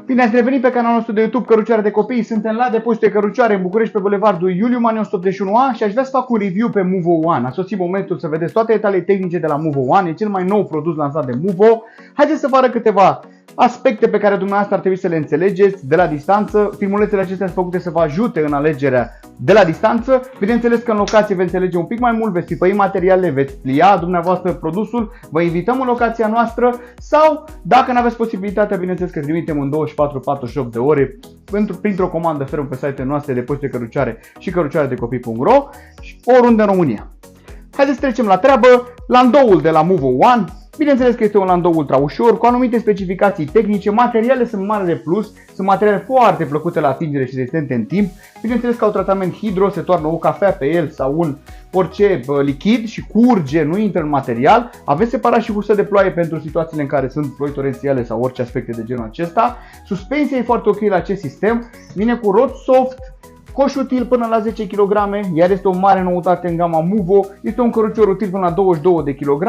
Bine ați revenit pe canalul nostru de YouTube Cărucioare de Copii. Suntem la depozitul de cărucioare în București pe bulevardul Iuliu Mani 181A și aș vrea să fac un review pe Movo One. A sosit momentul să vedeți toate detaliile tehnice de la Movo One. E cel mai nou produs lansat de Movo. Haideți să vă arăt câteva aspecte pe care dumneavoastră ar trebui să le înțelegeți de la distanță. Filmulețele acestea sunt făcute să vă ajute în alegerea de la distanță. Bineînțeles că în locație veți înțelege un pic mai mult, veți pipăi materialele, veți plia dumneavoastră produsul, vă invităm în locația noastră sau, dacă nu aveți posibilitatea, bineînțeles că trimitem în 24-48 de ore printr-o comandă fermă pe site-ul noastre de depozite cărucioare și cărucioaredecopii.ro și oriunde în România. Haideți să trecem la treabă. Landoul de la Movo One. Bineînțeles că este un landou ultra ușor, cu anumite specificații tehnice, materiale sunt mare de plus, sunt materiale foarte plăcute la atingere și rezistente în timp. Bineînțeles că au tratament hidro, se toarnă o cafea pe el sau orice lichid și curge, nu intră în material. Aveți separat și husă de ploaie pentru situațiile în care sunt ploi torențiale sau orice aspecte de genul acesta. Suspensia e foarte ok la acest sistem, vine cu rot soft, coș util până la 10 kg, iar este o mare noutate în gama Movo. Este un cărucior util până la 22 de kg.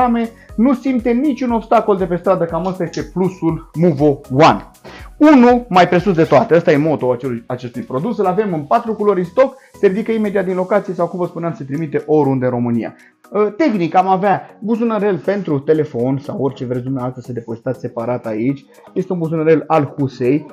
Nu simte niciun obstacol de pe stradă, cam asta este plusul Movo One. 1 mai presus de toate, ăsta e moto acestui produs, îl avem în 4 culori în stoc, se ridică imediat din locație sau, cum vă spuneam, se trimite oriunde în România. Tehnic am avea buzunărel pentru telefon sau orice vreți dumneavoastră să depozitați separat aici. Este un buzunărel al husei.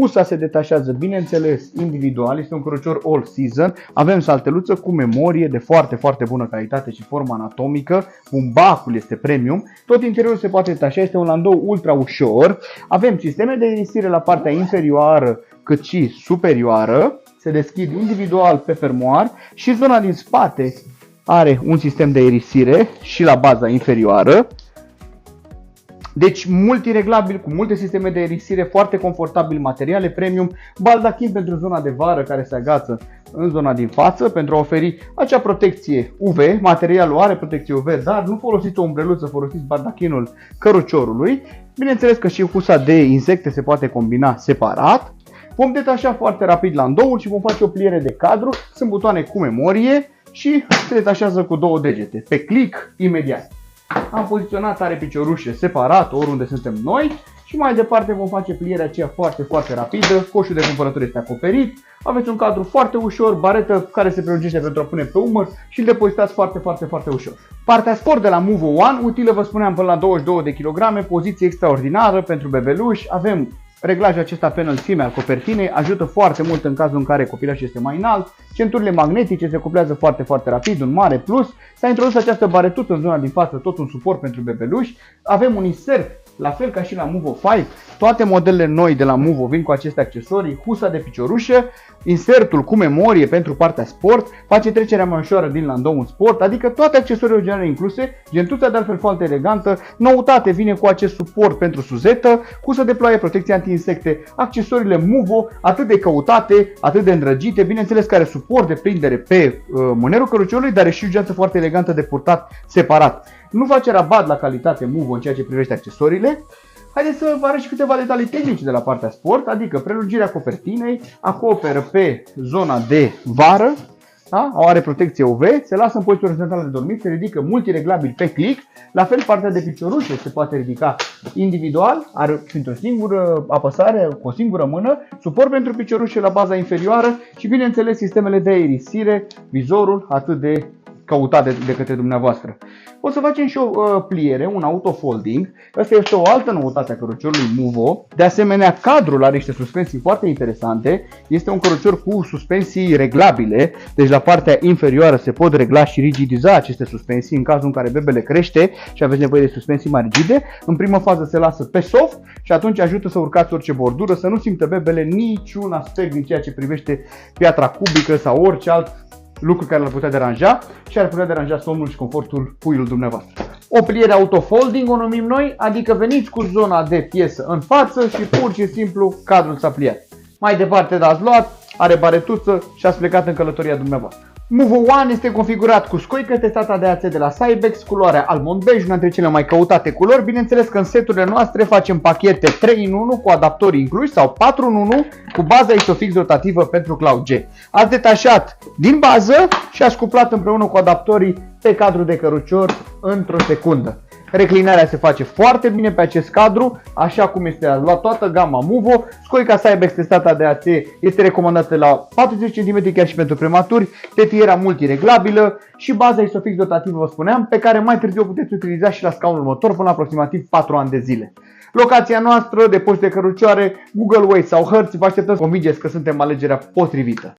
Husa se detașează, bineînțeles, individual, este un cărucior all season. Avem salteluță cu memorie de foarte, foarte bună calitate și formă anatomică. Bumbacul este premium. Tot interiorul se poate detașa, este un landou ultra ușor. Avem sisteme de irisire la partea inferioară cât și superioară. Se deschid individual pe fermoar și zona din spate are un sistem de irisire și la baza inferioară. Deci multireglabil, cu multe sisteme de irisire, foarte confortabil, materiale premium, baldachin pentru zona de vară care se agață în zona din față pentru a oferi acea protecție UV. Materialul are protecție UV, dar nu folosiți o umbreluță, folosiți baldachinul căruciorului. Bineînțeles că și husa de insecte se poate combina separat. Vom detașa foarte rapid landoul și vom face o pliere de cadru. Sunt butoane cu memorie și se detașează cu 2 degete. Pe click, imediat. Am poziționat are piciorușe separat oriunde suntem noi și mai departe vom face plierea aceea foarte, foarte rapidă. Coșul de cumpărături este acoperit. Aveți un cadru foarte ușor, baretă care se prelungește pentru a pune pe umăr și îl depozitați foarte, foarte, foarte ușor. Partea sport de la Movo One, utilă, vă spuneam, până la 22 de kg, poziție extraordinară pentru bebeluși. Avem reglajul acesta pe înălțime al copertinei, ajută foarte mult în cazul în care copilașul este mai înalt. Centurile magnetice se cuplează foarte, foarte rapid, un mare plus. S-a introdus această baretuță în zona din față, tot un suport pentru bebeluși. Avem un insert, la fel ca și la Movo 5. Toate modelele noi de la Movo vin cu aceste accesorii, husa de piciorușă, insertul cu memorie pentru partea sport, face trecerea mai ușoară din landou în sport, adică toate accesoriile originale incluse, gentuța de altfel foarte elegantă, noutate vine cu acest suport pentru suzetă, husă de ploaie, protecție anti-insecte, accesoriile Movo atât de căutate, atât de îndrăgite, bineînțeles că are suport de prindere pe mânerul căruciorului, dar are și o geanță foarte elegantă de purtat separat. Nu face rabat la calitate Movo în ceea ce privește accesoriile. Haideți să vă arăt și câteva detalii tehnice de la partea sport, adică prelungirea copertinei, acoperă pe zona de vară, da? Are protecție UV, se lasă în poziție orizontală de dormit, se ridică multireglabil pe click, la fel partea de piciorușe se poate ridica individual, are printr-o singură apăsare, cu o singură mână, suport pentru piciorușe la baza inferioară și bineînțeles sistemele de irisire, vizorul atât de căutat de către dumneavoastră. O să facem și o pliere, un autofolding. Asta este o altă noutate a căruciorului Movo. De asemenea, cadrul are niște suspensii foarte interesante. Este un cărucior cu suspensii reglabile, deci la partea inferioară se pot regla și rigidiza aceste suspensii în cazul în care bebele crește și aveți nevoie de suspensii mai rigide. În primă fază se lasă pe soft și atunci ajută să urcați orice bordură, să nu simtă bebele niciun aspect din ceea ce privește piatra cubică sau orice alt lucru care l-ar putea deranja și ar putea deranja somnul și confortul puiului dumneavoastră. O pliere autofolding o numim noi, adică veniți cu zona de piesă în față și pur și simplu cadrul s-a pliat. Mai departe dați luat, are baretuță și ați plecat în călătoria dumneavoastră. Movo One este configurat cu scoică testată de ADAC de la Cybex, culoarea almond beige, una dintre cele mai căutate culori. Bineînțeles că în seturile noastre facem pachete 3 în 1 cu adaptori incluși sau 4 în 1 cu baza Isofix rotativă pentru Cloud G. Ați detașat din bază și ați cuplat împreună cu adaptorii pe cadru de cărucior într-o secundă. Reclinarea se face foarte bine pe acest cadru, așa cum este luat toată gama Movo. Scoica sa extensată de AC este recomandată la 40 cm chiar și pentru prematuri, tetiera multireglabilă și baza Isofix dotativă, vă spuneam, pe care mai târziu o puteți utiliza și la scaunul motor până aproximativ 4 ani de zile. Locația noastră, depozit de cărucioare, Google Waze sau Hertz, vă așteptăm să convingeți că suntem alegerea potrivită.